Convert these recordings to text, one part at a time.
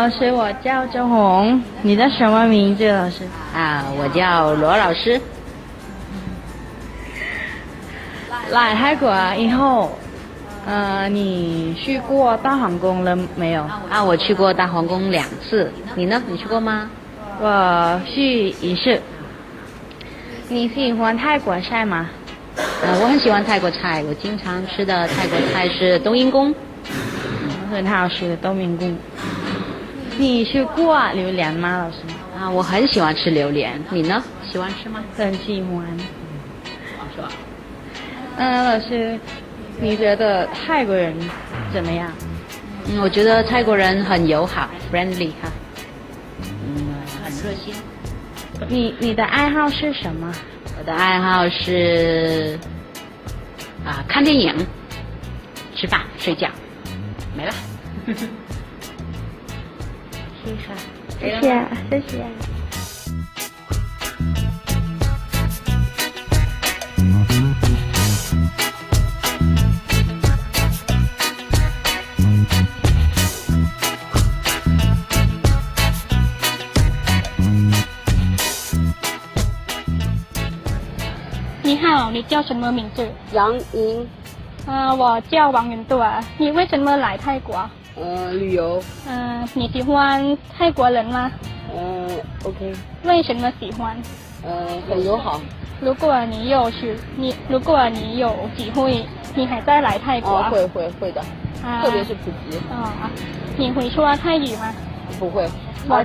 老师，我叫周红，你的什么名字？老师我叫罗老师。来泰国以后，你去过大皇宫了没有？我去过大皇宫2次，你呢？你去过吗？我去1次。你喜欢泰国菜吗？我很喜欢泰国菜，我经常吃的泰国菜是冬阴功，很好吃的冬阴功。你吃过榴莲吗，老师？我很喜欢吃榴莲，你呢？喜欢吃吗？很喜欢。老师，你觉得泰国人怎么样？我觉得泰国人很友好 ，friendly 哈，很热心。你的爱好是什么？我的爱好是看电影、吃饭、睡觉，没了。谢谢，谢谢。你好，你叫什么名字？杨莹。我叫王云朵。你为什么来泰国？旅游。你喜欢泰国人吗？OK。为什么喜欢？很友好。如果你有机会，你还再来泰国？会的。特别是普吉。你会说泰语吗？不会。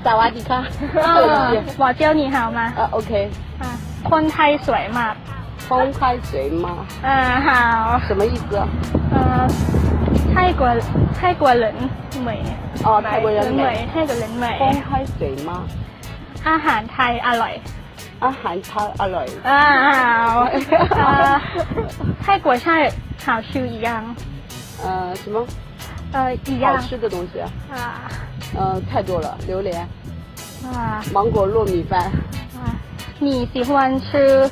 萨瓦迪卡。我教你好吗？OK。คนไทยสวยมาก。风开水吗？好。什么意思？泰国人美。泰国人美。泰国人美。风开水吗？อาหารไทยอร่อย。อาหารไทยอร่อย。好。泰国菜好吃一样。什么？一样。好吃的东西。太多了，榴莲。芒果糯米饭。你喜欢吃？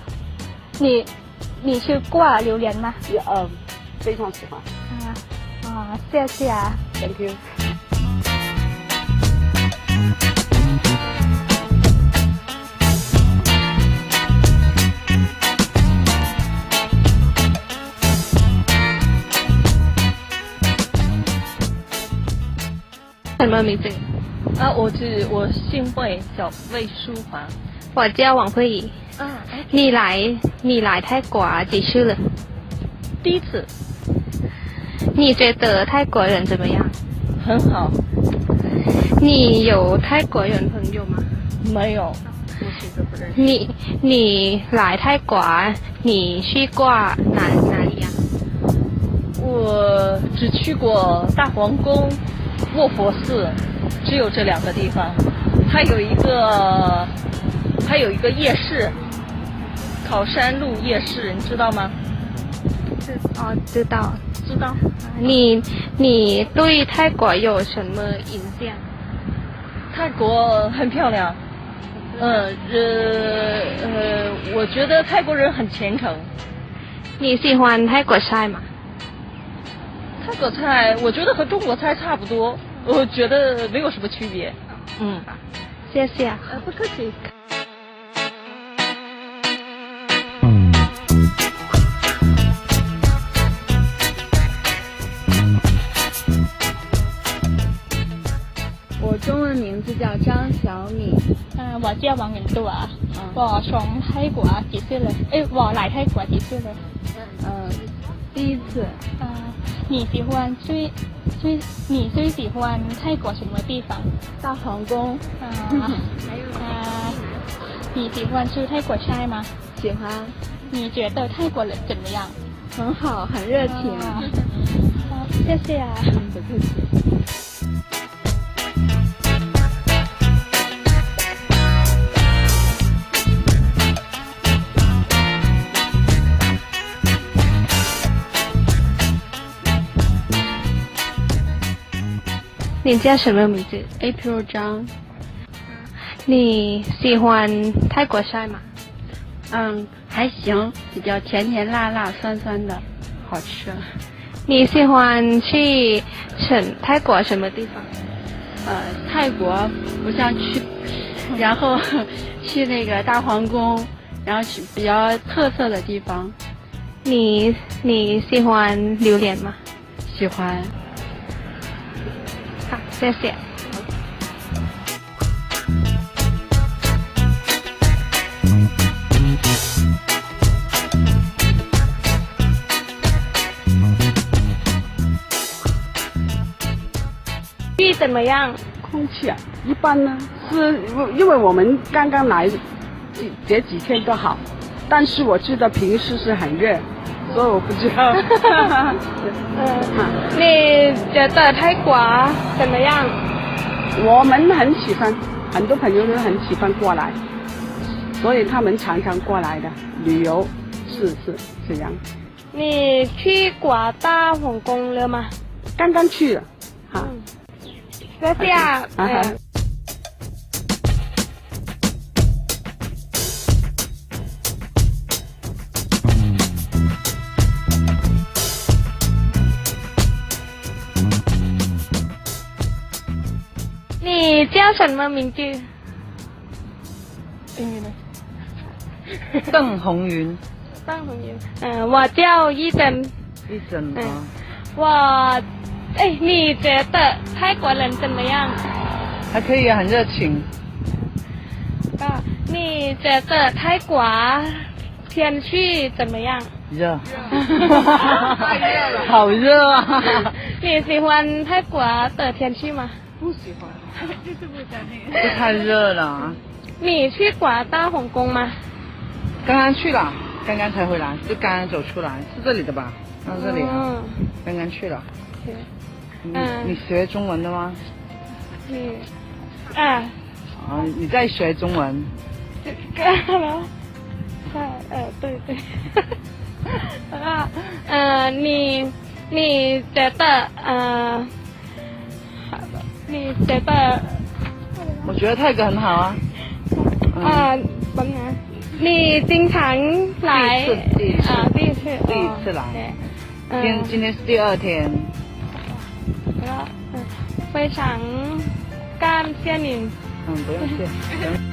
你吃过榴莲吗？非常喜欢。谢谢。Thank you。什么名字？我姓魏，小魏书华。我叫王慧仪。你来泰国几次了？第一次。你觉得泰国人怎么样？很好。你有泰国人朋友吗？没有，我其实不认识。你来泰国，你去过哪里呀？我只去过大皇宫、卧佛寺，只有这2个地方。还有一个夜市，考山路夜市，你知道吗？知道。你对泰国有什么印象？泰国很漂亮。我觉得泰国人很虔诚。你喜欢泰国菜吗？泰国菜我觉得和中国菜差不多，我觉得没有什么区别。谢谢。不客气。我中文名字叫张小敏。我叫王云朵。我从泰国几次了？我来泰国几次了？第一次。你最喜欢泰国什么地方？大皇宫。你喜欢吃泰国菜吗？喜欢。你觉得泰国人怎么样？很好，很热情。谢谢。不客气。你叫什么名字？ April 张。你喜欢泰国菜吗？还行，比较甜甜辣辣酸酸的，好吃。你喜欢去泰国什么地方？泰国不想去，然后去那个大皇宫，然后去比较特色的地方。你喜欢榴莲吗？喜欢。好，谢谢。气怎么样？空气啊，一般呢，是因为我们刚刚来，这几天都好，但是我知道平时是很热，所以我不知道。你觉得泰国怎么样？我们很喜欢，很多朋友都很喜欢过来，所以他们常常过来的旅游，是这样。你去过大皇宫了吗？刚刚去了，哈。谢谢。你叫什么名字？邓红云。邓红云。我叫一珍。一珍啊。我。你觉得泰国人怎么样？还可以啊，很热情。你觉得泰国天气怎么样？热。太热了。好热啊！你喜欢泰国的天气吗？不喜欢，就是不想那个。太热了。你去过大皇宫吗？刚刚去了，刚刚才回来，就刚刚走出来，是这里的吧？这里啊，刚刚去了。你学中文的吗？你在学中文？对。你觉得你觉得？我觉得泰国很好啊。你经常来？第一次来。今天是第2天。非常感谢您。不用谢。